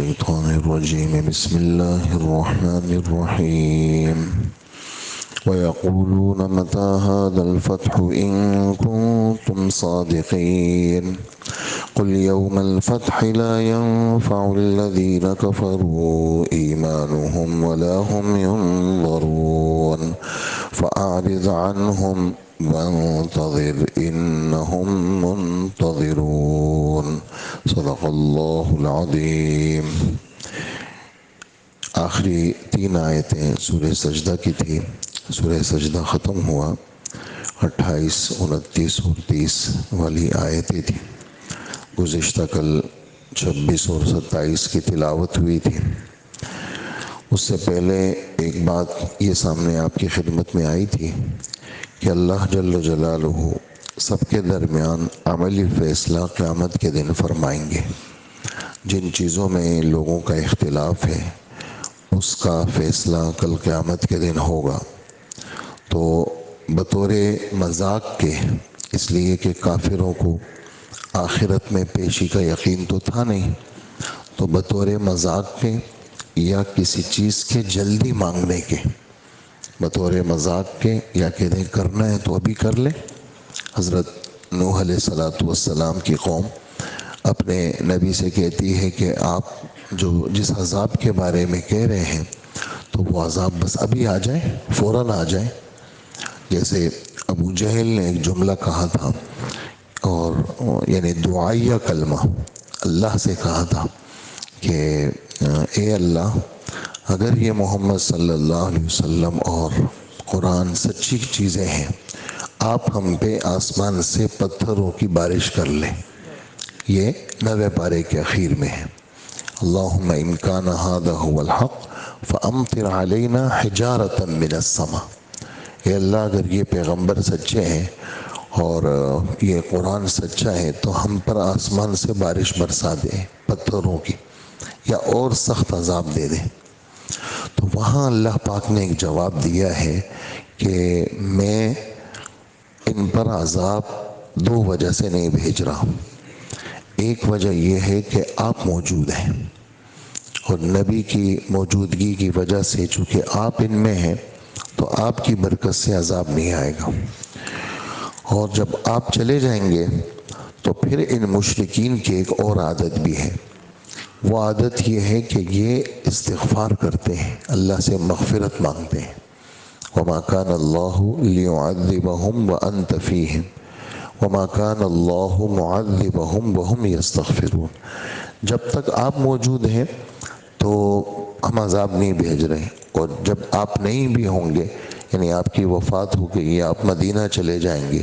الشيطان الرجيم بسم الله الرحمن الرحيم ويقولون متى هذا الفتح إن كنتم صادقين قل يوم الفتح لا ينفع الذين كفروا إيمانهم ولا هم ينظرون فأعرض عنهم وانتظر إنهم منتظرون صدق اللہ العظیم۔ آخری 3 آیتیں سورہ سجدہ کی تھی۔ سورہ سجدہ ختم ہوا، 28، 29 اور 30 والی آیتیں تھی۔ گزشتہ کل 26 اور 27 کی تلاوت ہوئی تھی۔ اس سے پہلے ایک بات یہ سامنے آپ کی خدمت میں آئی تھی کہ اللہ جل جلالہ سب کے درمیان عملی فیصلہ قیامت کے دن فرمائیں گے۔ جن چیزوں میں لوگوں کا اختلاف ہے اس کا فیصلہ کل قیامت کے دن ہوگا۔ تو بطور مذاق کے، اس لیے کہ کافروں کو آخرت میں پیشی کا یقین تو تھا نہیں، تو بطور مذاق کے یا کسی چیز کے جلدی مانگنے کے، بطور مذاق کے یا کہ نہیں کرنا ہے تو ابھی کر لیں۔ حضرت نوح علیہ السلام کی قوم اپنے نبی سے کہتی ہے کہ آپ جو جس عذاب کے بارے میں کہہ رہے ہیں تو وہ عذاب بس ابھی آ جائے، فوراً آ جائے۔ جیسے ابو جہل نے ایک جملہ کہا تھا، اور یعنی دعائیہ کلمہ اللہ سے کہا تھا کہ اے اللہ، اگر یہ محمد صلی اللہ علیہ وسلم اور قرآن سچی چیزیں ہیں، آپ ہم پہ آسمان سے پتھروں کی بارش کر لیں۔ یہ 9ویں پارے کے اخیر میں ہے۔ اللہم ان کان ھذا ھو الحق فامطر علینا حجارۃ من السماء۔ اے اللہ، اگر یہ پیغمبر سچے ہیں اور یہ قرآن سچا ہے تو ہم پر آسمان سے بارش برسا دیں پتھروں کی، یا اور سخت عذاب دے دیں۔ تو وہاں اللہ پاک نے ایک جواب دیا ہے کہ میں ان پر عذاب 2 وجہ سے نہیں بھیج رہا ہوں۔ ایک وجہ یہ ہے کہ آپ موجود ہیں، اور نبی کی موجودگی کی وجہ سے چونکہ آپ ان میں ہیں تو آپ کی برکت سے عذاب نہیں آئے گا۔ اور جب آپ چلے جائیں گے تو پھر ان مشرکین کی ایک اور عادت بھی ہے۔ وہ عادت یہ ہے کہ یہ استغفار کرتے ہیں، اللہ سے مغفرت مانگتے ہیں۔ وَمَا كَانَ اللَّهُ لِيُعَذِّبَهُمْ وَأَنْتَ فِيهِمْ وَمَا كَانَ اللَّهُ مُعَذِّبَهُمْ وَهُمْ يَسْتَغْفِرُونَ۔ جب تک آپ موجود ہیں تو ہم عذاب نہیں بھیج رہے، اور جب آپ نہیں بھی ہوں گے، یعنی آپ کی وفات ہو گئی، آپ مدینہ چلے جائیں گے،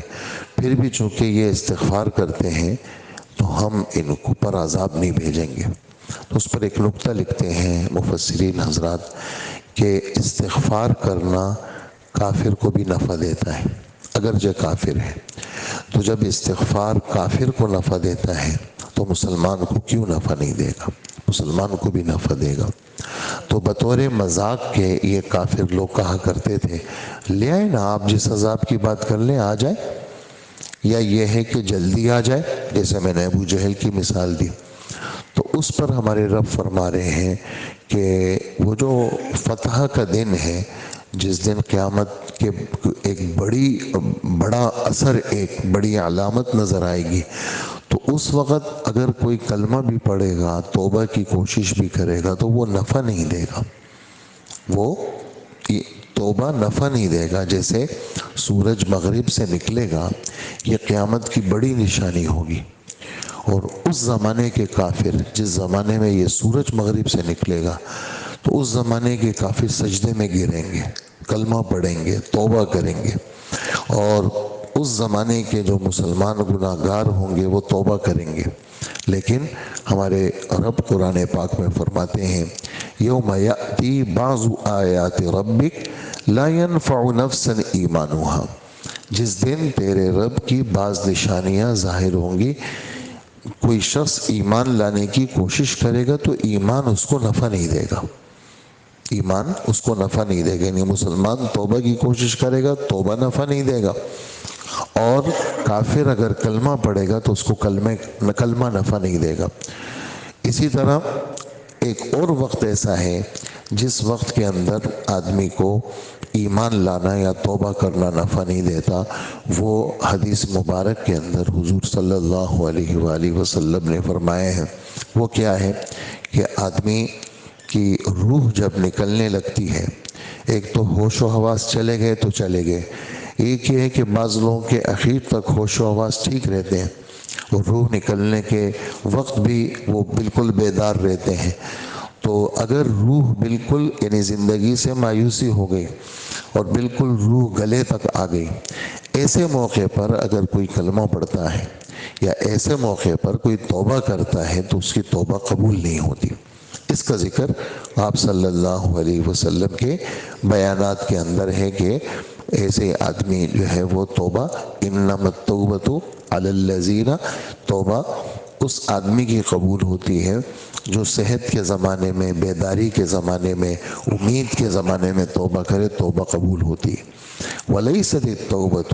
پھر بھی چونکہ یہ استغفار کرتے ہیں تو ہم ان کو پر عذاب نہیں بھیجیں گے۔ تو اس پر ایک نقطہ لکھتے ہیں مفسرین حضرات کہ استغفار کرنا کافر کو بھی نفع دیتا ہے، اگرچہ کافر ہے۔ تو جب استغفار کافر کو نفع دیتا ہے تو مسلمان کو کیوں نفع نہیں دے گا؟ مسلمان کو بھی نفع دے گا۔ تو بطور مذاق کے یہ کافر لوگ کہا کرتے تھے، لے آئے نا، آپ جس عذاب کی بات کر لیں آ جائے، یا یہ ہے کہ جلدی آ جائے، جیسے میں نے ابو جہل کی مثال دی۔ تو اس پر ہمارے رب فرما رہے ہیں کہ وہ جو فتح کا دن ہے، جس دن قیامت کے ایک بڑا اثر، ایک بڑی علامت نظر آئے گی، تو اس وقت اگر کوئی کلمہ بھی پڑھے گا، توبہ کی کوشش بھی کرے گا، تو وہ نفع نہیں دے گا، وہ توبہ نفع نہیں دے گا۔ جیسے سورج مغرب سے نکلے گا، یہ قیامت کی بڑی نشانی ہوگی، اور اس زمانے کے کافر، جس زمانے میں یہ سورج مغرب سے نکلے گا، تو اس زمانے کے کافر سجدے میں گریں گے، کلمہ پڑھیں گے، توبہ کریں گے، اور اس زمانے کے جو مسلمان گناہ گار ہوں گے وہ توبہ کریں گے۔ لیکن ہمارے رب قرآن پاک میں فرماتے ہیں، یوم یأتی بعض آیات ربک لا ينفع نفسا ایمانها، جس دن تیرے رب کی بعض نشانیاں ظاہر ہوں گی، کوئی شخص ایمان لانے کی کوشش کرے گا تو ایمان اس کو نفع نہیں دے گا، ایمان اس کو نفع نہیں دے گا۔ یعنی مسلمان توبہ کی کوشش کرے گا، توبہ نفع نہیں دے گا، اور کافر اگر کلمہ پڑھے گا تو اس کو کلمہ نفع نہیں دے گا۔ اسی طرح ایک اور وقت ایسا ہے جس وقت کے اندر آدمی کو ایمان لانا یا توبہ کرنا نفع نہیں دیتا. وہ حدیث مبارک کے اندر حضور صلی اللہ علیہ وآلہ وسلم نے فرمایا ہے. وہ کیا ہے کہ آدمی کی روح جب نکلنے لگتی ہے، ایک تو ہوش و حواس چلے گئے تو چلے گئے. ایک یہ ہے کہ بعض لوگوں کے اخیر تک ہوش و حواس ٹھیک رہتے ہیں اور روح نکلنے کے وقت بھی وہ بالکل بیدار رہتے ہیں. تو اگر روح بالکل یعنی زندگی سے مایوسی ہو گئی اور بالکل روح گلے تک آ گئی، ایسے موقع پر اگر کوئی کلمہ پڑھتا ہے یا ایسے موقع پر کوئی توبہ کرتا ہے تو اس کی توبہ قبول نہیں ہوتی. اس کا ذکر آپ صلی اللہ علیہ وسلم کے بیانات کے اندر ہے کہ ایسے آدمی جو ہے وہ توبہ انما التوبۃ علی الذین، توبہ اس آدمی کی قبول ہوتی ہے جو صحت کے زمانے میں، بیداری کے زمانے میں، امید کے زمانے میں توبہ کرے، توبہ قبول ہوتی ہے. ولیست التوبۃ،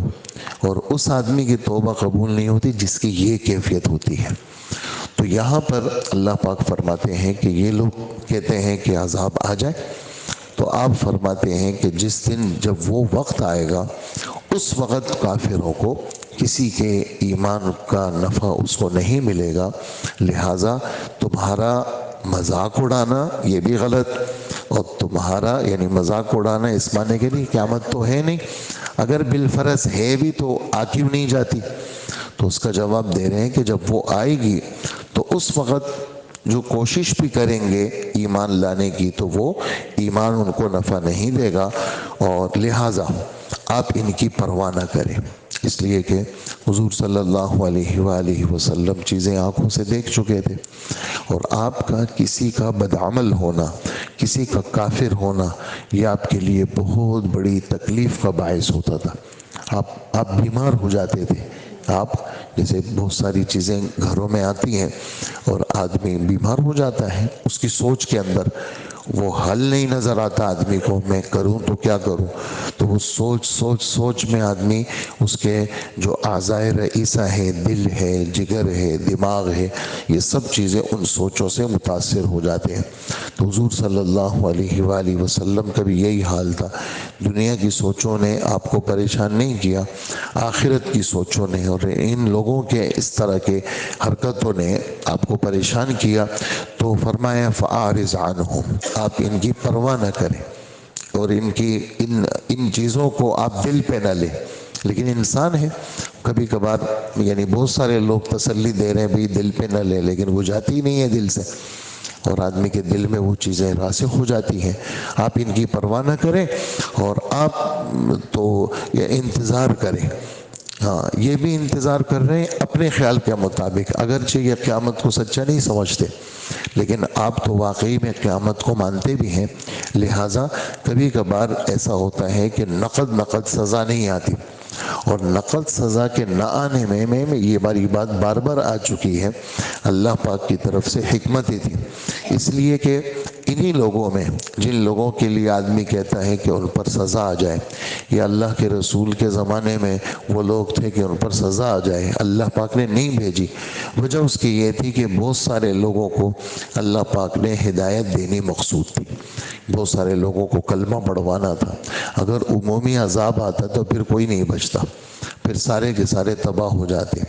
اور اس آدمی کی توبہ قبول نہیں ہوتی جس کی یہ کیفیت ہوتی ہے. تو یہاں پر اللہ پاک فرماتے ہیں کہ یہ لوگ کہتے ہیں کہ عذاب آ جائے، تو آپ فرماتے ہیں کہ جس دن جب وہ وقت آئے گا اس وقت کافروں کو کسی کے ایمان کا نفع اس کو نہیں ملے گا. لہٰذا تمہارا مذاق اڑانا یہ بھی غلط، اور تمہارا یعنی مذاق اڑانا اس معنی کے لیے قیامت تو ہے نہیں، اگر بالفرض ہے بھی تو آ کیوں نہیں جاتی؟ تو اس کا جواب دے رہے ہیں کہ جب وہ آئے گی تو اس وقت جو کوشش بھی کریں گے ایمان لانے کی تو وہ ایمان ان کو نفع نہیں دے گا. اور لہٰذا آپ ان کی پرواہ نہ کریں، اس لیے کہ حضور صلی اللہ علیہ وآلہ وسلم چیزیں آنکھوں سے دیکھ چکے تھے، اور آپ کا کسی کا بدعمل ہونا، کسی کا کافر ہونا، یہ آپ کے لیے بہت بڑی تکلیف کا باعث ہوتا تھا. آپ بیمار ہو جاتے تھے. آپ جیسے بہت ساری چیزیں گھروں میں آتی ہیں اور آدمی بیمار ہو جاتا ہے، اس کی سوچ کے اندر وہ حل نہیں نظر آتا آدمی کو، میں کروں تو کیا کروں. تو وہ سوچ میں آدمی اس کے جو اعضائے رئیسہ ہے، دل ہے، جگر ہے، دماغ ہے، یہ سب چیزیں ان سوچوں سے متاثر ہو جاتے ہیں. تو حضور صلی اللہ علیہ وآلہ وسلم کا بھی یہی حال تھا. دنیا کی سوچوں نے آپ کو پریشان نہیں کیا، آخرت کی سوچوں نے اور ان لوگوں کے اس طرح کے حرکتوں نے آپ کو پریشان کیا. تو فرمایا فَأَعْرِضْ عَنْهُمْ، آپ ان کی پرواہ نہ کریں اور ان چیزوں کو آپ دل پہ نہ لیں. لیکن انسان ہے، کبھی کبھار یعنی بہت سارے لوگ تسلی دے رہے ہیں بھی دل پہ نہ لیں، لیکن وہ جاتی نہیں ہے دل سے، اور آدمی کے دل میں وہ چیزیں راسخ ہو جاتی ہیں. آپ ان کی پرواہ نہ کریں اور آپ تو یہ انتظار کریں. ہاں، یہ بھی انتظار کر رہے ہیں اپنے خیال کے مطابق، اگرچہ یہ قیامت کو سچا نہیں سمجھتے، لیکن آپ تو واقعی میں قیامت کو مانتے بھی ہیں. لہٰذا کبھی کبھار ایسا ہوتا ہے کہ نقد سزا نہیں آتی، اور نقد سزا کے نہ آنے میں یہ باری بات بار بار آ چکی ہے، اللہ پاک کی طرف سے حکمت ہی تھی. اس لیے کہ انہی لوگوں میں جن لوگوں کے لیے آدمی کہتا ہے کہ ان پر سزا آ جائے، یا اللہ کے رسول کے زمانے میں وہ لوگ تھے کہ ان پر سزا آ جائے، اللہ پاک نے نہیں بھیجی. وجہ اس کی یہ تھی کہ بہت سارے لوگوں کو اللہ پاک نے ہدایت دینی مقصود تھی، بہت سارے لوگوں کو کلمہ پڑھوانا تھا. اگر عمومی عذاب آتا تو پھر کوئی نہیں بچتا، پھر سارے کے سارے تباہ ہو جاتے.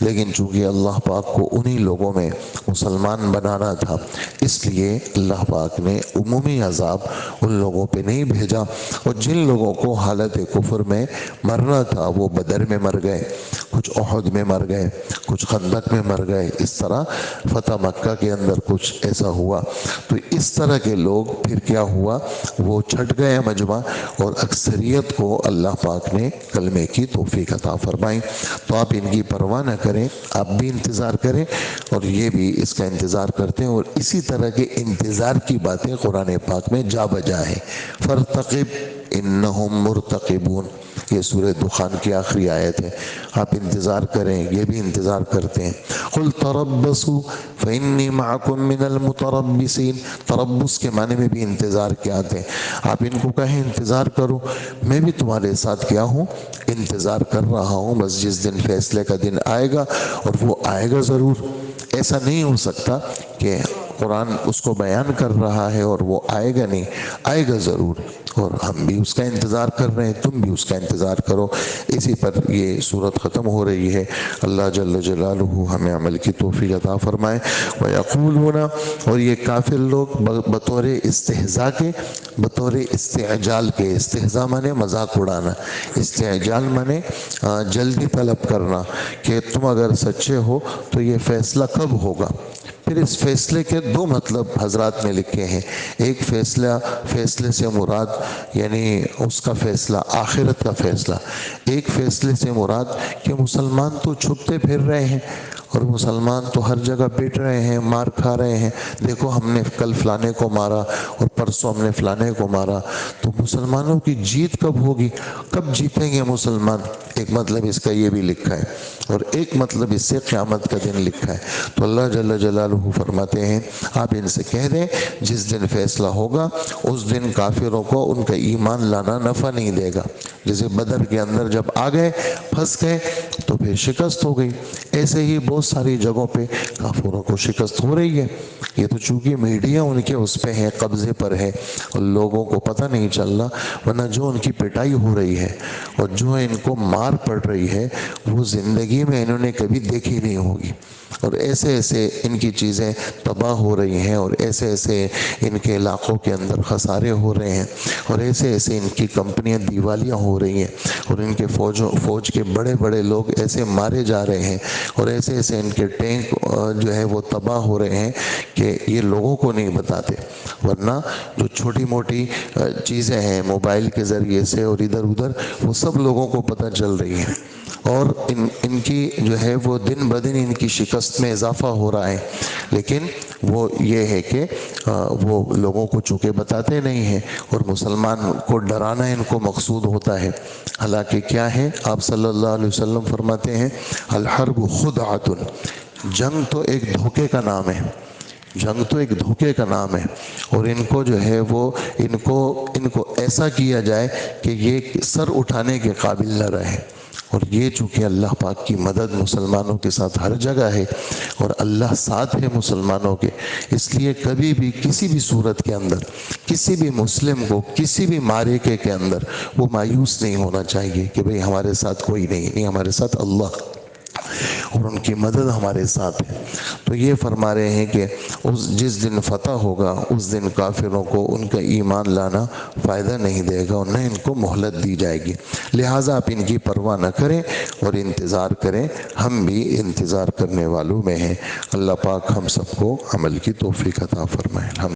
لیکن چونکہ اللہ پاک کو انہی لوگوں میں مسلمان بنانا تھا، اس لیے اللہ پاک نے عمومی عذاب ان لوگوں پہ نہیں بھیجا. اور جن لوگوں کو حالت کفر میں مرنا تھا وہ بدر میں مر گئے، کچھ احد میں مر گئے، کچھ خندق میں مر گئے، اس طرح فتح مکہ کے اندر کچھ ایسا ہوا. تو اس طرح کے لوگ پھر کیا ہوا، وہ چھٹ گئے مجمع، اور اکثریت کو اللہ پاک نے کلمے کی توفیق عطا فرمائی. تو آپ ان کی پرواہ نہ کریں، آپ بھی انتظار کریں اور یہ بھی اس کا انتظار کرتے ہیں. اور اسی طرح کے انتظار کی باتیں قرآن پاک میں جا بجا ہے. فَارْتَقِبْ إِنَّهُمْ مُرْتَقِبُونَ، یہ سورہ دخان کی آخری آیت ہے. آپ انتظار کریں، یہ بھی انتظار کرتے ہیں. قُلْ تَرَبَّصُوا فَإِنِّي مَعَكُمْ مِنَ الْمُتَرَبِّصِينَ، تربص کے معنی میں بھی انتظار کیا آتے ہیں. آپ ان کو کہیں انتظار کرو، میں بھی تمہارے ساتھ کیا ہوں، انتظار کر رہا ہوں. بس جس دن فیصلے کا دن آئے گا، اور وہ آئے گا ضرور، ایسا نہیں ہو سکتا کہ قرآن اس کو بیان کر رہا ہے اور وہ آئے گا نہیں، آئے گا ضرور، اور ہم بھی اس کا انتظار کر رہے ہیں، تم بھی اس کا انتظار کرو۔ اسی پر یہ صورت ختم ہو رہی ہے۔ اللہ جل جلالہ ہمیں عمل کی توفیق عطا فرمائے۔ وَيَقُولُونَ، اور یہ کافر لوگ بطور استہزاء کے، بطور استعجال کے، استہزاء مانے مذاق اڑانا، استعجال مانے جلدی طلب کرنا کہ تم اگر سچے ہو تو یہ فیصلہ کب ہوگا۔ پھر اس فیصلے کے دو مطلب حضرات نے لکھے ہیں۔ ایک فیصلے سے مراد یعنی اس کا فیصلہ آخرت کا فیصلہ، ایک فیصلے سے مراد کہ مسلمان تو چھپتے پھر رہے ہیں اور مسلمان تو ہر جگہ پیٹ رہے ہیں، مار کھا رہے ہیں، دیکھو ہم نے کل فلانے کو مارا اور پرسوں ہم نے فلانے کو مارا، تو مسلمانوں کی جیت کب ہوگی، کب جیتیں گے مسلمان۔ ایک مطلب اس کا یہ بھی لکھا ہے، اور ایک مطلب اس سے قیامت کا دن لکھا ہے۔ تو اللہ جل جلالہ فرماتے ہیں آپ ان سے کہہ دیں جس دن فیصلہ ہوگا اس دن کافروں کو ان کا ایمان لانا نفع نہیں دے گا۔ جیسے بدر کے اندر جب آ گئے، پھنس گئے، تو پھر شکست ہو گئی، ایسے ہی بہت ساری جگہوں پہ کافروں کو شکست ہو رہی ہے۔ یہ تو چونکہ میڈیا ان کے اس پہ ہے، قبضے پر ہے، اور لوگوں کو پتہ نہیں چل رہا، ورنہ جو ان کی پٹائی ہو رہی ہے اور جو ان کو مار پڑ رہی ہے وہ زندگی میں انہوں نے کبھی دیکھی نہیں ہوگی، اور ایسے ایسے ان کی چیزیں تباہ ہو رہی ہیں، اور ایسے ایسے ان کے علاقوں کے اندر خسارے ہو رہے ہیں، اور ایسے ایسے ان کی کمپنیاں دیوالیاں ہو رہی ہیں، اور ان کے فوج کے بڑے بڑے لوگ ایسے مارے جا رہے ہیں، اور ایسے ایسے ان کے ٹینک جو ہے وہ تباہ ہو رہے ہیں کہ یہ لوگوں کو نہیں بتاتے، ورنہ جو چھوٹی موٹی چیزیں ہیں موبائل کے ذریعے سے اور ادھر ادھر وہ سب لوگوں کو پتہ چل رہی ہیں، اور ان کی جو ہے وہ دن بدن ان کی شکست میں اضافہ ہو رہا ہے، لیکن وہ یہ ہے کہ وہ لوگوں کو چونکہ بتاتے نہیں ہیں، اور مسلمان کو ڈرانا ان کو مقصود ہوتا ہے۔ حالانکہ کیا ہے، آپ صلی اللہ علیہ وسلم فرماتے ہیں الحرب خدعۃ، جنگ تو ایک دھوکے کا نام ہے، جنگ تو ایک دھوکے کا نام ہے، اور ان کو جو ہے وہ ان کو ایسا کیا جائے کہ یہ سر اٹھانے کے قابل نہ رہے، اور یہ چونکہ اللہ پاک کی مدد مسلمانوں کے ساتھ ہر جگہ ہے، اور اللہ ساتھ ہے مسلمانوں کے، اس لیے کبھی بھی کسی بھی صورت کے اندر کسی بھی مسلم کو کسی بھی معرکے کے اندر وہ مایوس نہیں ہونا چاہیے کہ بھئی ہمارے ساتھ کوئی نہیں، ہمارے ساتھ اللہ اور ان کی مدد ہمارے ساتھ ہے۔ تو یہ فرما رہے ہیں کہ جس دن فتح ہوگا اس دن کافروں کو ان کا ایمان لانا فائدہ نہیں دے گا، اور نہ ان کو مہلت دی جائے گی، لہٰذا آپ ان کی پرواہ نہ کریں اور انتظار کریں، ہم بھی انتظار کرنے والوں میں ہیں۔ اللہ پاک ہم سب کو عمل کی توفیق عطا فرمائے۔